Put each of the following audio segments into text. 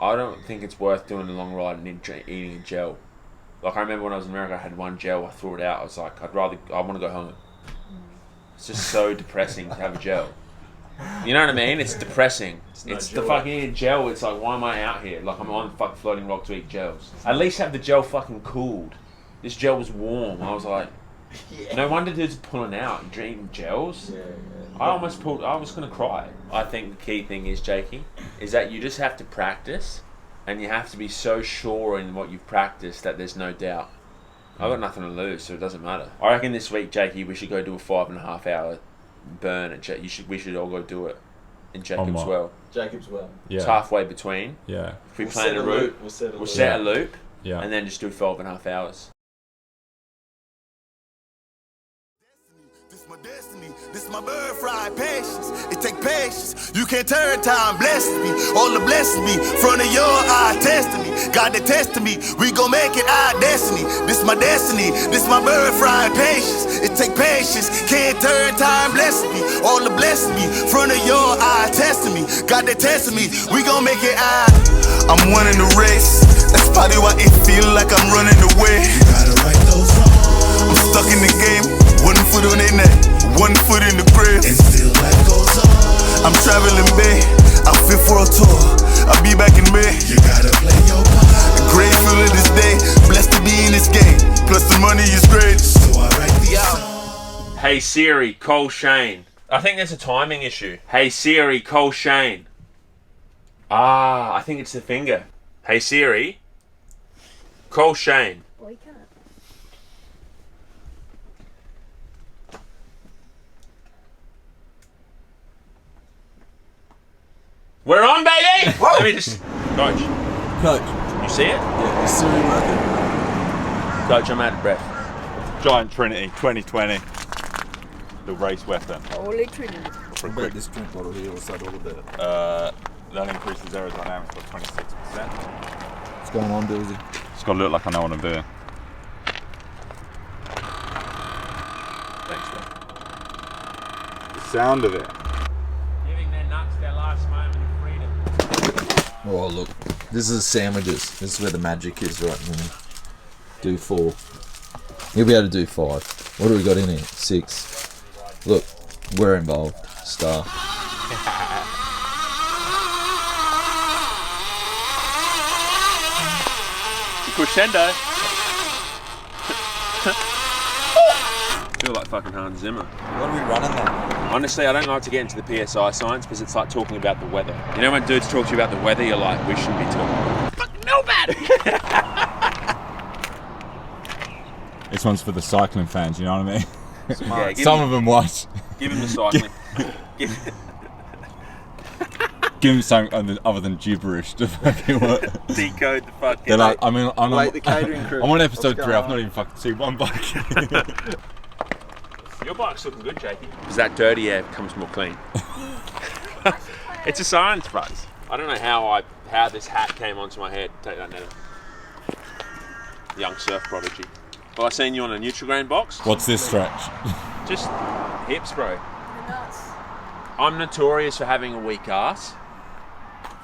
I don't think it's worth doing a long ride and eating a gel. Like I remember when I was in America, I had one gel, I threw it out. I was like, I want to go home. It's just so depressing to have a gel. You know what I mean? It's depressing. It's the fucking gel. It's like, why am I out here? Like I'm on the fucking floating rock to eat gels. At least have the gel fucking cooled. This gel was warm. I was like, no wonder dudes are pulling out and drinking gels. Yeah. I was going to cry. I think the key thing is, Jakey, is that you just have to practice and you have to be so sure in what you've practiced that there's no doubt. I've got nothing to lose, so it doesn't matter. I reckon this week, Jakey, we should go do a 5.5 hour burn at we should all go do it in Jacob's Well. Jacob's Well. Yeah. It's halfway between. Yeah. If we plan a route, we'll set a loop, Yeah. and then just do 12.5 hours. This my destiny, this my bird fried patience. It take patience. You can't turn time, bless me. All the blessings me, front of your eye, testing me. God that testing me, we gon' make it our destiny. This my destiny, this my bird fried patience. It take patience, can't turn time, bless me. All the blessings me, front of your eye, testing me. God that testing me, we gon' make it our. I'm winning the race. That's probably why it feel like I'm running away. You gotta right those wrongs. I'm stuck in the game. One foot on their neck, one foot in the grave. And still life goes on. I'm traveling Bay, I'm fit for a tour. I'll be back in May. You gotta play your part. Grateful of this day, blessed to be in this game. Plus the money is great, so I write these songs. Hey Siri, call Shane. I think there's a timing issue. Hey Siri, call Shane. I think it's the finger. Hey Siri, call Shane. Well, you can't. We're on, baby! Let me just... Coach, you see it? Yeah, is Siri working? Coach, I'm out of breath. Giant Trinity 2020. The race weapon. Holy Trinity. What about this drink bottle here? What's that all about? That increases aerodynamics by 26%. What's going on, Billsy? It's got to look like I know what I'm doing. Thanks, man. The sound of it. Giving their nuts their last moment of freedom. Oh, look. This is sandwiches. This is where the magic is right now. Do 4. You'll be able to do 5. What do we got in here? 6. Look, we're involved. Star. Crescendo. Feel like fucking Hans Zimmer. What are we running now? Honestly, I don't like to get into the PSI science because it's like talking about the weather. You know when dudes talk to you about the weather, you're like, we shouldn't be talking. Fucking know about it. This one's for the cycling fans, you know what I mean? Yeah, Some of them watch. give him the cycling. Give them something other than gibberish to fucking what. Decode the fucking. They're like, I'm the catering crew. I'm on episode What's 3. going I've on? not even fucking seen one bike. Your bike's looking good, Jakey. Because that dirty air comes more clean. It's a science, bros. I don't know how this hat came onto my head. Take that, Netta. Young surf prodigy. Well, I seen you on a Nutrigrain box. What's this stretch? Just hips, bro. Nuts. I'm notorious for having a weak ass.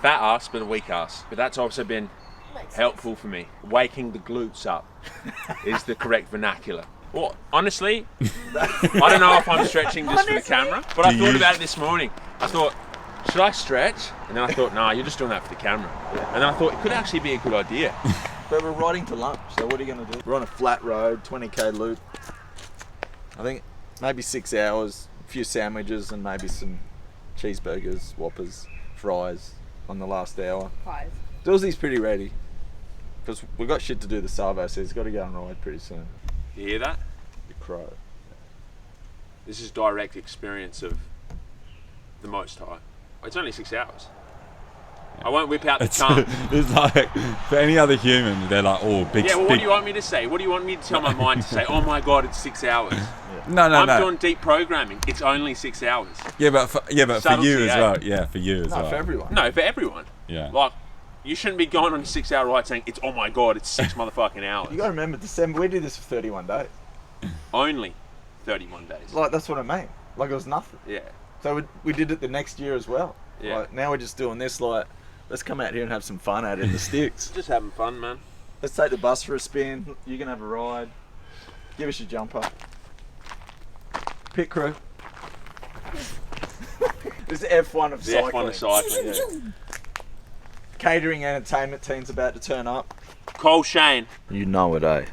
Fat ass, but a weak ass. But that's also been Makes helpful for me. Waking the glutes up is the correct vernacular. Well, honestly, I don't know if I'm stretching just for the camera, but I thought about it this morning. I thought, should I stretch? And then I thought, nah, you're just doing that for the camera. And then I thought, it could actually be a good idea. But we're riding to lunch, so what are you going to do? We're on a flat road, 20k loop. I think maybe 6 hours, a few sandwiches and maybe some cheeseburgers, whoppers, fries on the last hour. Pies. Dillsy's pretty ready. Because we've got shit to do the Savo, so he's got to go and ride pretty soon. You hear that? The crow. This is direct experience of the Most High. It's only 6 hours. I won't whip out the tongue. It's like, for any other human, they're like, oh, big. Yeah, well, what big. do you want me to say? What do you want me to tell my mind to say? Oh my God, it's 6 hours. No, I'm no. doing deep programming. It's only 6 hours. Yeah, but for you Subtlety, as eh? well. Yeah, for you as No, well. for everyone. No, for everyone. Yeah. Like, you shouldn't be going on a 6 hour ride saying, it's oh my God, it's 6 motherfucking hours. You got to remember, December, we did this for 31 days. Only 31 days. Like, that's what I mean. Like, it was nothing. Yeah. So we did it the next year as well. Yeah. Like, now we're just doing this, like, Let's come out here and have some fun out in the sticks. Just having fun, man. Let's take the bus for a spin. You can have a ride. Give us your jumper. Pit crew. This is F1 of The cycling. F1 of cycling. Yeah. Catering entertainment team's about to turn up. Cole Shane. You know it, eh?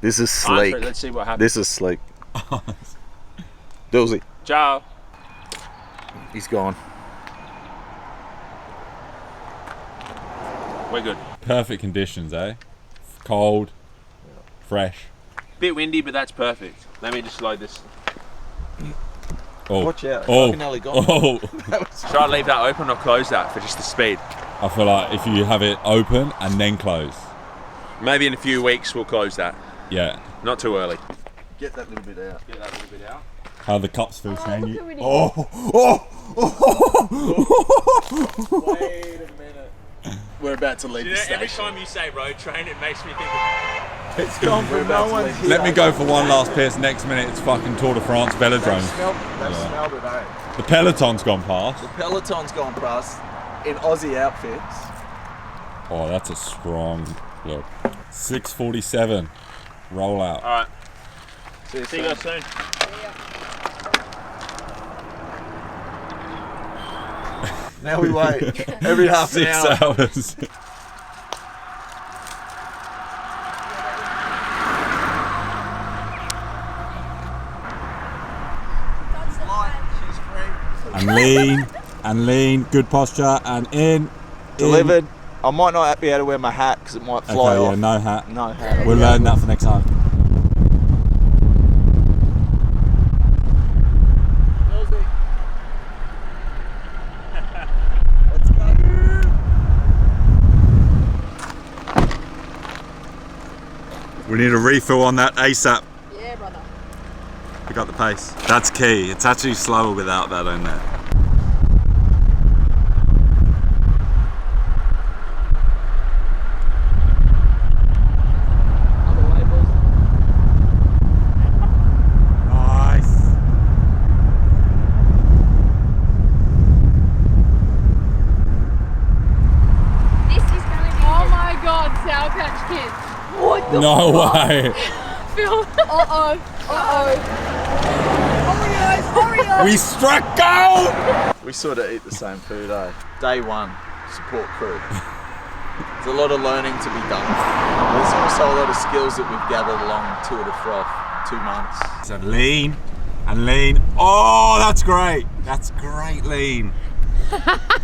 This is sleek. Let's see what happens. This is sleek. Dillsy. Ciao. He's gone. We're good. Perfect conditions, eh? Cold, fresh. Bit windy, but that's perfect. Let me just load this. Oh, Watch out. oh, Fucking nearly gone. oh. Should I leave that open or close that for just the speed? I feel like if you have it open and then close, Maybe in a few weeks we'll close that. yeah. Not too early. Get that little bit out. Get that little bit out. How the cups feel, Shane? look You- at Winnie. Wait a minute. We're about to leave the Every station. time you say road train, it makes me think of... It's gone from no one's here. Let me go for one last piss. Next minute, it's fucking Tour de France velodrome. They've smelled it, eh? The peloton's gone past. The peloton's gone past in Aussie outfits. Oh, that's a strong look. 6:47. Roll out. Alright, See you see you guys soon. Now we wait every half an 6 hour. hours. And lean, good posture, and in. Delivered. I might not be able to wear my hat because it might Okay, fly yeah, off. no hat. No hat. We'll learn that for next time. Let's go. We need a refill on that ASAP. Yeah, brother. Pick up the pace. That's key. It's actually slower without that in there. Nice. This is going to be. Oh my God, Sour Patch Kids. What the No way. film? Oreos. We struck gold. We sort of eat the same food, eh? Day one, support crew. There's a lot of learning to be done. There's also a lot of skills that we've gathered along Tour de Froth 2 months. So lean and lean. Oh, that's great. That's great lean.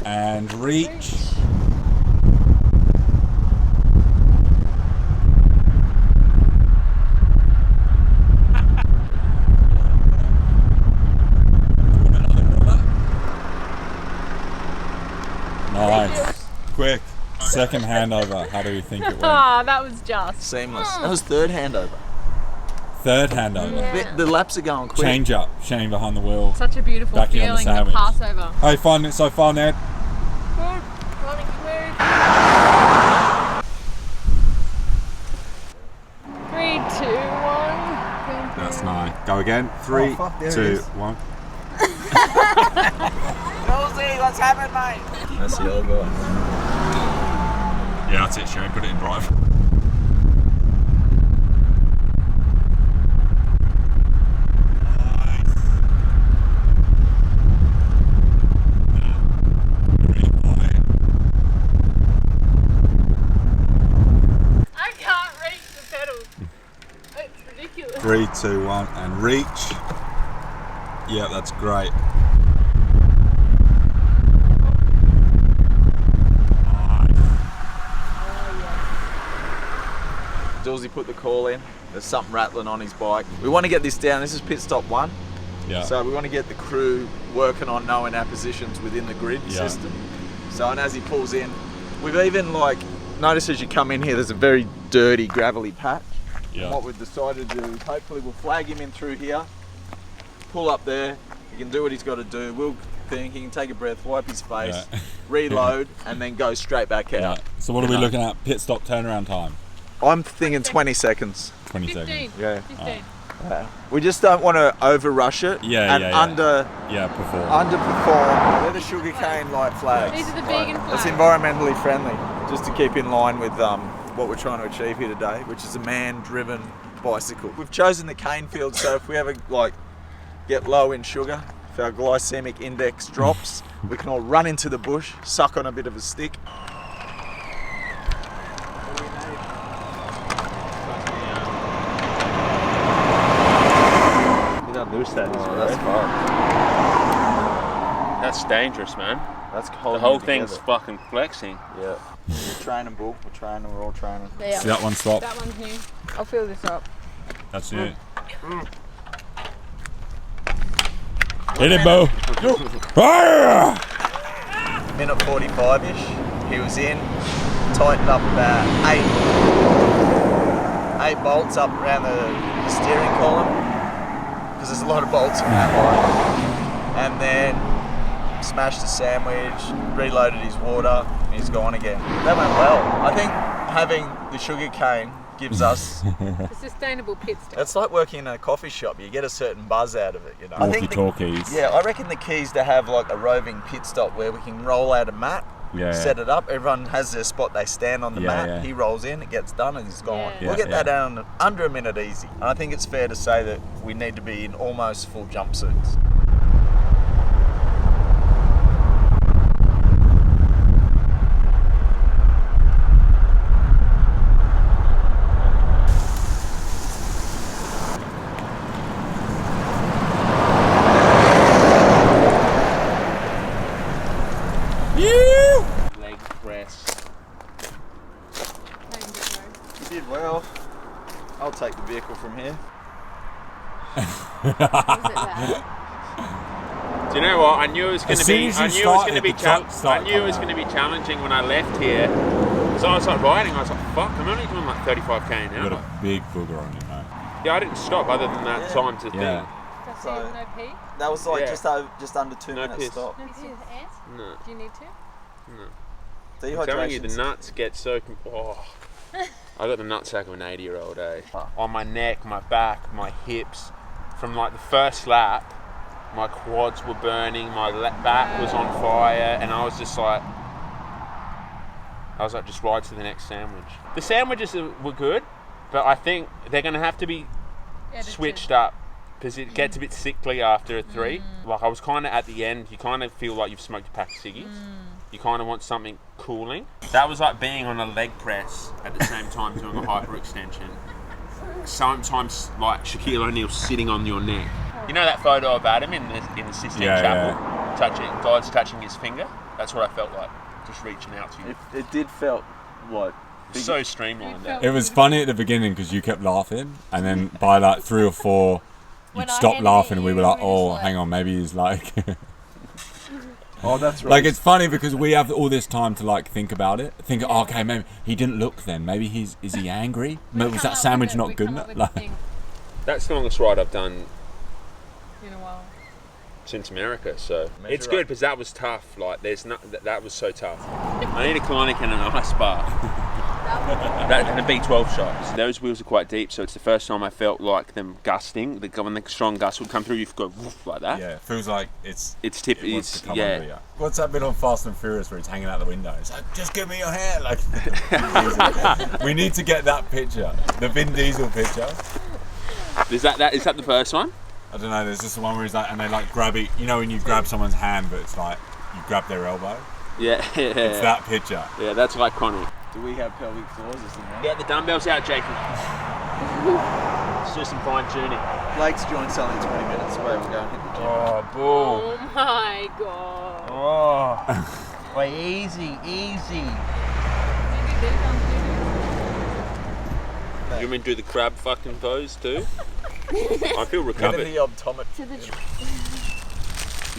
And reach. Nice. Quick. Second handover. How do we think it went? Ah, that was just. Seamless. That was third handover. Third handover. Yeah. The laps are going quick. Change up. Shane behind the wheel. Such a beautiful Back in on the feeling, the sandwich. Passover. How you finding it so far, Ned? Good. Running smooth. 3, 2, 1. That's nice. Go again. 3, fuck, there it 2, is. 1. That's the other guy. Yeah, that's it, Shane. Put it in drive. I can't reach the pedals. It's ridiculous. 3, 2, 1, and reach. Yeah, that's great. Dillsy put the call in. There's something rattling on his bike. We want to get this down. This is pit stop 1. Yeah. So we want to get the crew working on knowing our positions within the grid Yeah. system. So, and as he pulls in, we've even notice as you come in here, there's a very dirty, gravelly patch. yeah. What we've decided to do is hopefully we'll flag him in through here, pull up there, he can do what he's got to do. We'll think he can take a breath, wipe his face, Yeah. reload, and then go straight back Yeah. out. So what are we looking at? Pit stop turnaround time. I'm thinking 20 seconds. 20 15. seconds. Yeah. 15. We just don't want to overrush it and underperform. They're the sugarcane light flags. These are the vegan It's flags. environmentally friendly, just to keep in line with what we're trying to achieve here today, which is a man-driven bicycle. We've chosen the cane field, so if we ever get low in sugar, if our glycemic index drops, we can all run into the bush, suck on a bit of a stick. Loose that is, That's fun. That's dangerous, man. That's The whole thing's fucking flexing. Yeah. We're training, Bull. We're training. We're all training. Yeah. See that one stop? That one's new. I'll fill this up. That's new. Hit it, Bo. Minute 45-ish. He was in, tightened up about eight bolts up around the steering column, because there's a lot of bolts in that line. And then smashed a sandwich, reloaded his water, and he's gone again. That went well. I think having the sugar cane gives us... A sustainable pit stop. It's like working in a coffee shop. You get a certain buzz out of it, you know. I think Walkie-talkies. yeah, I reckon the key is to have like a roving pit stop where we can roll out a mat, set it up. Everyone has their spot. They stand on the mat. Yeah. He rolls in, it gets done, and he's gone. Yeah. We'll get Yeah, that down under a minute easy. And I think it's fair to say that we need to be in almost full jumpsuits. Leg press. You did well. I'll take the vehicle from here. Do you know what? I knew it was going to As soon be. as you I knew it was going to started, be. the truck started I knew it was coming going to be challenging when I left here. So I was like riding. I was like, "Fuck! I'm only doing like 35k an You got hour." a big booger on you, mate. Yeah, I didn't stop other than that time to Yeah. That's So- it, no pee? That was like Yeah. just under 2 No minutes piss. stop. No piss. think. No, Do you need to? I'm telling you, the Dehydration. nuts get so. I got the nutsack of an 80-year-old, eh? On my neck, my back, my hips. From like the first lap, my quads were burning, my back was on fire, and I was just like, just ride to the next sandwich. The sandwiches were good, but I think they're going to have to be switched up, because it gets a bit sickly after a 3. Like I was kind of at the end, you kind of feel like you've smoked a pack of ciggies. You kind of want something cooling. That was like being on a leg press at the same time doing a hyperextension. Sometimes like Shaquille O'Neal sitting on your neck. You know that photo of Adam in the Sistine Chapel? God's touching his finger? That's what I felt like, just reaching out to you. It did felt like So streamlined. That. It was funny at the beginning because you kept laughing, and then by like 3 or 4, When you'd I stop handed laughing, it and we you, were like, we were just "Oh, like- hang on, maybe he's like." Oh, that's right. Like it's funny because we have all this time to like think about it. Think, oh, okay, maybe he didn't look then. Maybe is he angry? Maybe was that sandwich not good enough? Like, That's the longest ride I've done in a while. since America, so Measure it's good up. because that was tough. Like there's that was so tough. I need a colonic and an ice bar. That and a B12 shot. Those wheels are quite deep, so it's the first time I felt like them gusting. When the strong gust would come through, you go woof like that. yeah, it feels like it's. It's It wants to come yeah. under you. What's that bit on Fast and Furious where he's hanging out the window? It's like, just give me your hand. Like, we need to get that picture, the Vin Diesel picture. Is that the first one? I don't know. There's just the one where he's like, and they like grab it. You know when you grab someone's hand, but it's like you grab their elbow. Yeah. It's that picture. Yeah, that's iconic. Do we have pelvic floors or something? Get the dumbbells out, Jacob. Let's do some fine tuning. Blake's joint's only 20 minutes away. We'll go and hit the gym. Oh, bull. Oh my god. Oh. Wait, easy. Maybe they're done You want me to do the crab fucking pose too? I feel Get recovered. in the optometer. to the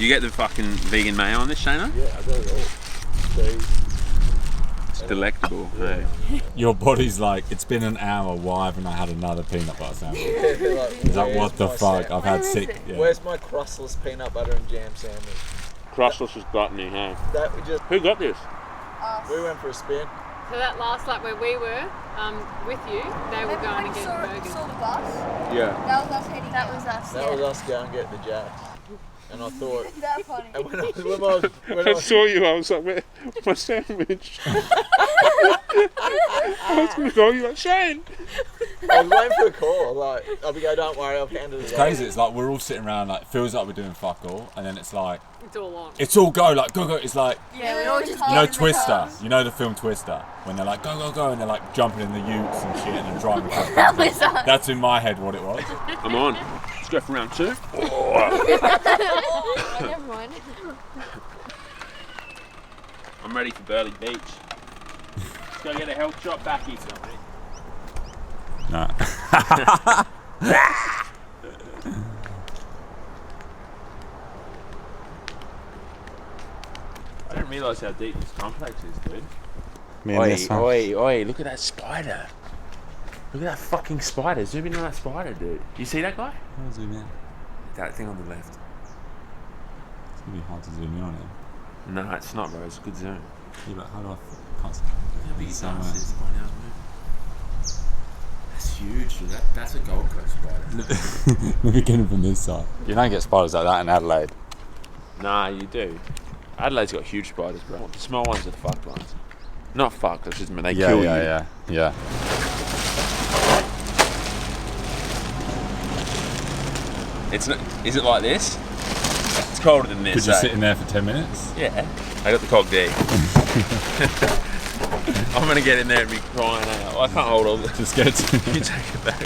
You get the fucking vegan mayo on this, Shana? Yeah, I got it all. It's delectable. Hey. Your body's like, it's been an hour. Why haven't I had another peanut butter sandwich? It's like, what the fuck? I've had Where is 6. it? Yeah. Where's my crustless peanut butter and jam sandwich? Crustless was gluttony, hey. That we just Who got this? we went for a spin. So that last lap where we were with you, they were going to get burgers. Saw the bus. Yeah. That was us heading. That was us. That was us going to get the Jacks. And I thought, That funny. and when I was saw you, I was like, where's my sandwich? I was going to call you like, Shane. I was waiting for a call. Like, I'll be go, don't worry, I'll handle it. It's crazy. It's like we're all sitting around, like, feels like we're doing fuck all, and then it's like, It's all on. it's all go, like, go, go. It's like, Yeah, we all just you know Twister? You know the film Twister? When they're like, go, go, go, and they're like jumping in the utes and shit and then driving across the That country. was us. That's in my head what it was. I'm on. Let's go for round 2. Oh, never mind. I'm ready for Burley Beach. Let's go get a health shot back here, somebody. No. I didn't realise how deep this complex is, dude. this one. Oi, look at that spider. Look at that fucking spider. Zoom in on that spider, dude. You see that guy? I'll zoom in. That thing on the left. It's gonna be hard to zoom in on it. No, it's not, bro. It's a good zoom. Yeah, but how do I can't see? How big Somewhere. is by now, man? That's huge, dude. That's a Gold Coast spider. Let me get him from this side. You don't get spiders like that in Adelaide. Nah, you do. Adelaide's got huge spiders, bro. The small ones are the fucked ones. Not fucked, that's just when they kill you. Yeah. It's not, is it like this? It's colder than this. Could you eh? sit in there for 10 minutes? Yeah. I got the cog D. I'm gonna get in there and be crying out. I can't hold all this. Just get it. You take it back.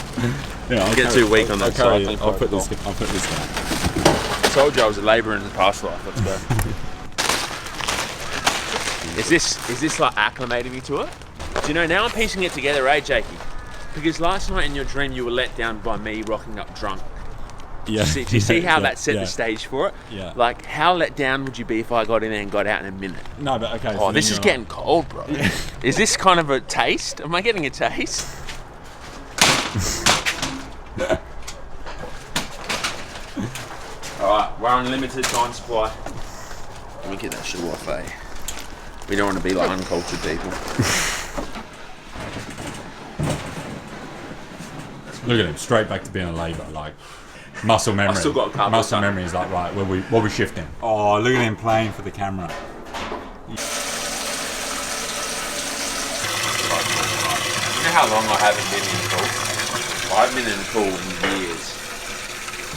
Yeah, I'll Get carry- too weak on that I'll carry cycling it. I'll put protocol. this down. I told you I was a labourer in the past life. Let's go. Is this like acclimating me to it? Do you know, now I'm piecing it together, eh, Jakey? Because last night in your dream you were let down by me rocking up drunk. Yeah. Do you see how Yeah, that set yeah. the stage for it? Yeah. Like, how let down would you be if I got in there and got out in a minute? No, but okay. Oh, this is getting cold, bro. Is this kind of a taste? Am I getting a taste? Alright, we're on limited time supply. Let me get that shit off, eh? We don't want to be like uncultured people. Look at him, straight back to being a labourer, like muscle memory. still got a couple muscle of memory is like, right, what we shifting? Oh, look at him playing for the camera. You know how long I haven't been in the pool? I haven't been in the pool in years.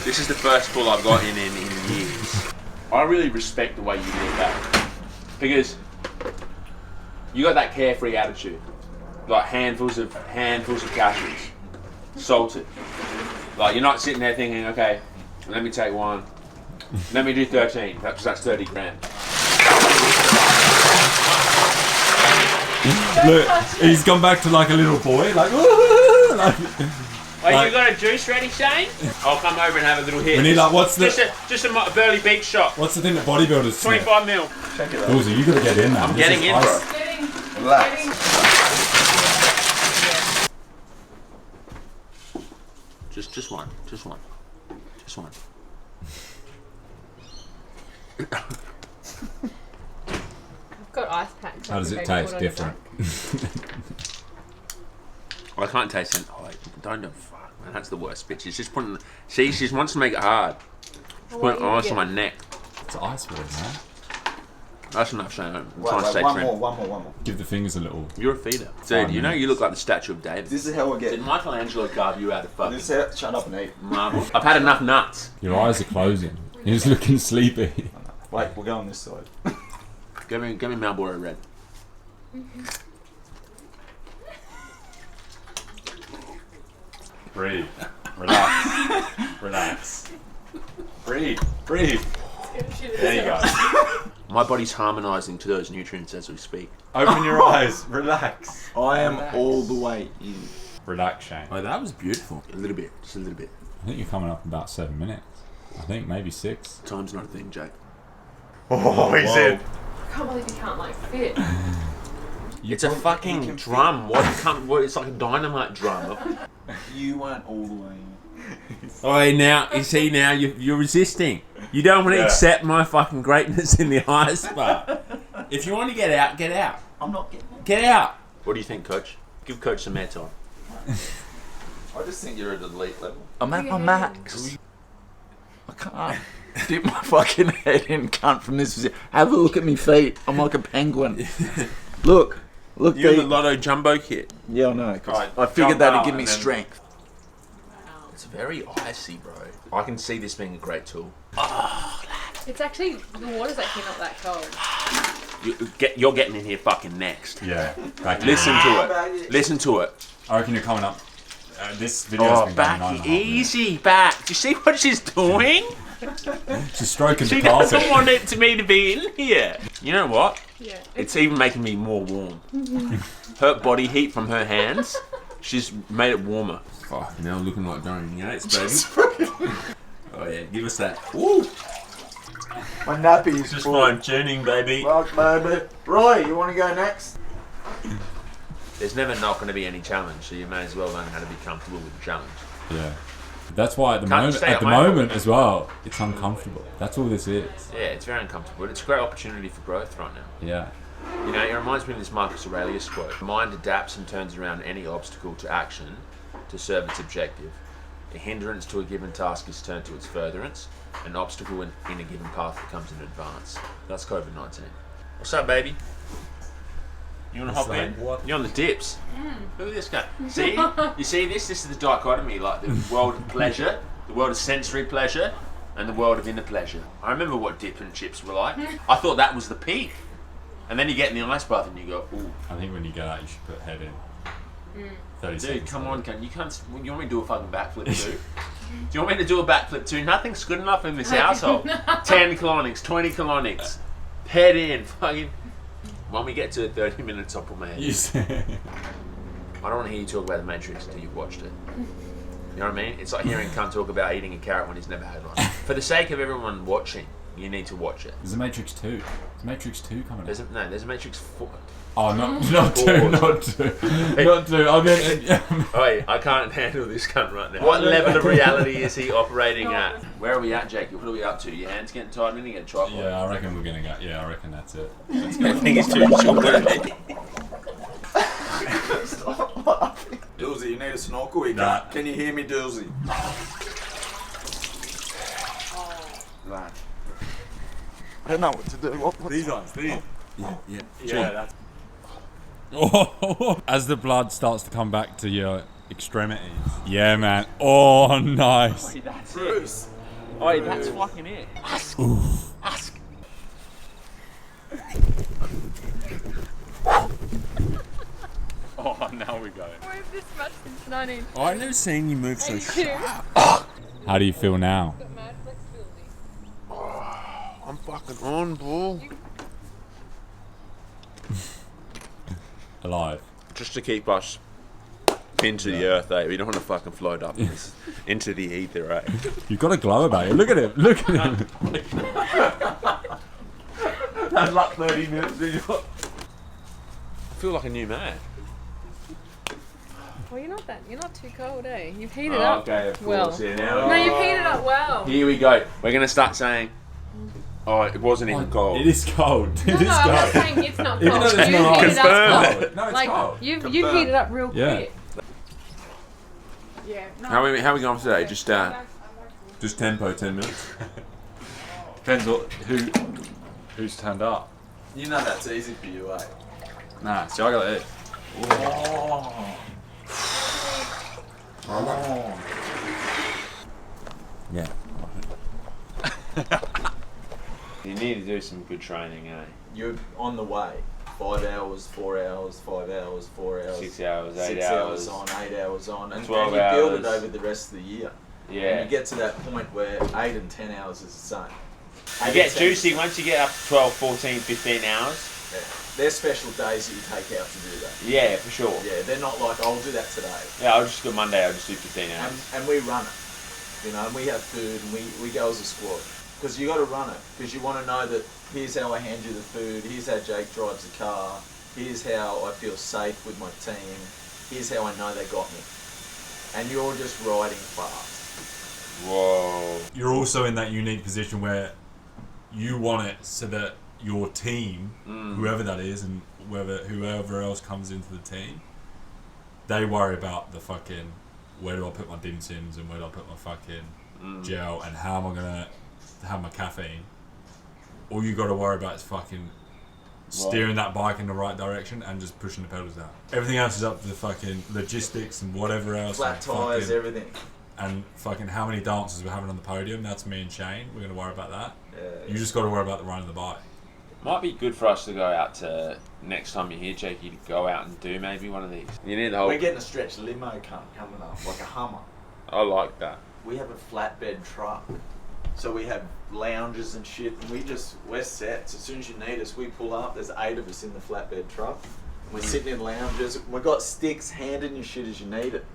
This is the first pool I've got in years. I really respect the way you live that. Because you got that carefree attitude. Like handfuls of cashews. Salted. Like, you're not sitting there thinking, okay, let me take one. Let me do 13. That's 30 grand. Look, he's gone back to like a little boy, like, like Wait, Like- you got a juice ready, Shane? I'll come over and have a little hit. we need like, what's the Just a Burley Beach shot. what's the thing that bodybuilders sniff? 25 mil. Ballsy, you gotta get in there. I'm This getting is in, ice. bro. Relax. Just one. Just one. I've got ice packs. How does it taste? Different. I can't taste it. Oh, don't know. Fuck, man. That's the worst bit. She's just putting. See, she wants to make it hard. She's putting ice on my neck. It's ice water, man. That's enough, Shane. I'm trying to stay one trim. more. Give the fingers a little. You're a feeder. 5 Dude, you know you minutes. look like the statue of David. This is how we Did get. Michelangelo carve you out of fucking This is how, shut up and eat. marble? I've had enough nuts. Your eyes are closing. You're just looking sleepy. Wait, we'll go on this side. Give me Marlboro Red. Breathe. Relax. Relax. Breathe. Breathe. There you go. My body's harmonising to those nutrients as we speak. Open your eyes. Relax. I am all the way in. Relax, Shane. Oh, that was beautiful. A little bit. Just a little bit. I think you're coming up about 7 minutes. I think maybe 6. Time's not a thing, Jake. Oh, he's in. I can't believe you can't like fit. It's a fucking drum. What? It's like a dynamite drum. You weren't all the way in. Oh, now you see. Now you're resisting. You don't want to accept my fucking greatness in the highest part. If you want to get out, get out. I'm not getting it. Get out. What do you think, Coach? Give Coach some airtime. I just think you're at elite level. I'm at my max. I can't dip my fucking head in cunt from this position. Have a look at me feet. I'm like a penguin. Look, You're Pete. the Lotto Jumbo kit. Yeah, I know. 'Cause Right, I figured jump that'd out give me and then- strength. It's very icy, bro. I can see this being a great tool. It's actually, the water's actually not that cold. You're getting in here fucking next. Yeah. Back Listen to it. Listen to it. I reckon you're coming up. This video's been going 9.5 minutes. Easy, back. Do you see what she's doing? She's stroking She the carpet. doesn't want it to me to be in here. You know what? Yeah. It's even making me more warm. Her body heat from her hands, she's made it warmer. Fuck, now I'm looking like Dorian Yates, baby. Oh yeah, give us that. Ooh, My nappy's just full. fine tuning, baby. Fuck, baby. Roy, you want to go next? There's never not going to be any challenge, so you may as well learn how to be comfortable with the challenge. Yeah. That's why at the Can't moment, stay at the at home. moment as well, it's uncomfortable. That's all this is. Yeah, it's very uncomfortable, but it's a great opportunity for growth right now. Yeah. You know, it reminds me of this Marcus Aurelius quote. The mind adapts and turns around any obstacle to action to serve its objective. A hindrance to a given task is turned to its furtherance. An obstacle in a given path becomes an advance. That's COVID-19. What's up, baby? You want to hop in? what? You're on the dips. Look at this guy. See? You see this? This is the dichotomy, like the world of pleasure, the world of sensory pleasure, and the world of inner pleasure. I remember what dip and chips were like. I thought that was the peak. And then you get in the ice bath and you go, ooh. I think when you get out, you should put head in. 30 Dude, seconds. come on, you can't. You want me to do a fucking backflip too? Do you want me to do a backflip too? Nothing's good enough in this household. 10 colonics, 20 colonics, head in, fucking. When we get to 30 minutes, I'll put my head in. You say- I don't want to hear you talk about The Matrix until you've watched it. You know what I mean? It's like hearing Cunt talk about eating a carrot when he's never had one. For the sake of everyone watching, you need to watch it. There's a Matrix 2. There's Matrix 2 coming There's out. there's a Matrix 4. Oh, not 2, not 2. Not 2. I mean, Oi, I can't handle this cunt right now. What level of reality is he operating at? Where are we at, Jake? What are we up to? Your hands getting tight and you get tripod. yeah, I reckon we're gonna go. Yeah, I reckon that's it. I think it's too short. Stop laughing. Doozy, you need a snorkel? You Nah. Can you hear me, Doozy? Right. I don't know what to do. What's ones, these. Yeah, that's. As the blood starts to come back to your extremities. Yeah, man. Oh, nice. That's Bruce? it. Oi, that's fucking it. Ask. Ask. Oh, now we go. I've this much since 19. I've never seen you move so 82. How do you feel now? Got mad flexibility. I'm fucking on, bull. Alive. Just to keep us pinned to the earth, eh? We don't want to fucking float up into the ether, eh? You've got a glow about you. Look at him. Look at him. That's like 30 minutes. I feel like a new man. Well, you're not too cold, eh? You've heated up. Okay, of Well. course. Yeah, now. No, you've heated up well. Here we go. We're gonna start saying, "Oh, it wasn't even cold." It is cold. It No, is I'm not cold. saying it's not Even cold. though it's You've not heated up confirmed. cold. No, it's Like, cold. you've heated up real Yeah. quick. Yeah. No. How are we going today? Just tempo, 10 minutes. Depends who's turned up. You know that's easy for you, eh? Nah, see, I got it. Yeah. You need to do some good training, eh? You're on the way. 5 hours, 4 hours, 5 hours, 4 hours. 6 hours, 8 6 hours. on, 8 hours on. And 12 you build it hours. over the rest of the year. Yeah. And you get to that point where 8 and 10 hours is the same. You 8 get and 10 juicy once you get up to 12, 14, 15 hours. Yeah. They're special days that you take out to do that. Yeah, for sure. Yeah, they're not like, I'll do that today. Yeah, I'll just go Monday, I'll just do 15 hours. And we run it. You know, and we have food and we go as a squad. Because you got to run it. Because you want to know that here's how I hand you the food, here's how Jake drives the car, here's how I feel safe with my team, here's how I know they got me. And you're just riding fast. Whoa. You're also in that unique position where you want it so that your team, whoever that is, and whoever else comes into the team, they worry about the fucking where do I put my dim sims and where do I put my fucking gel and how am I gonna have my caffeine. All you got to worry about is fucking steering that bike in the right direction and just pushing the pedals down. Everything else is up to the fucking logistics and whatever else. Flat tyres, everything. And fucking how many dancers we're having on the podium. That's me and Shane. We're going to worry about that. Yeah. You just got to worry about the run of the bike. Might be good for us to go out to, next time you're here, Jakey, to go out and do maybe one of these. You need the whole... We're getting a stretch limo coming up, like a Hummer. I like that. We have a flatbed truck. So we have lounges and shit, and we're set. So as soon as you need us, we pull up. There's 8 of us in the flatbed truck. And we're sitting in lounges. We've got sticks, handing you shit as you need it.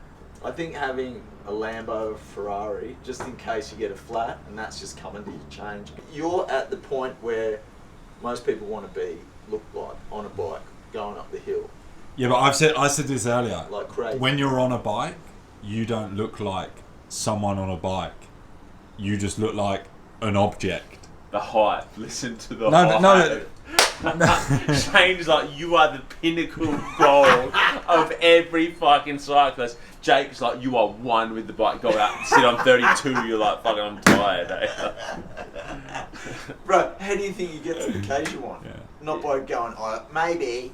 I think having a Lambo or Ferrari, just in case you get a flat, and that's just coming to you change. You're at the point where most people want to be, look like, on a bike, going up the hill. Yeah, but I said this earlier. Like crazy. When you're on a bike, you don't look like someone on a bike. You just look like an object. The hype. Listen to the No, hype. no. Shane's like, you are the pinnacle goal of every fucking cyclist. Jake's like, you are one with the bike. Go out and sit on 32. You're like, fucking, I'm tired. Eh? Bro, how do you think you get to the case you want? Yeah. Not by going, oh, maybe.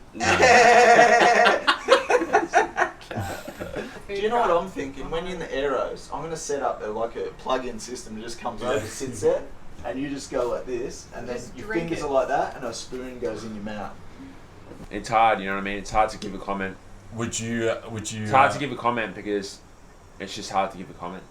Do you know what I'm thinking? When you're in the Aeros, I'm going to set up like a plug-in system that just comes over, sits there, and you just go like this, and then Just your drink fingers it. are like that, and a spoon goes in your mouth. It's hard, you know what I mean? It's hard to give a comment. Would you? It's hard to give a comment because it's just hard to give a comment.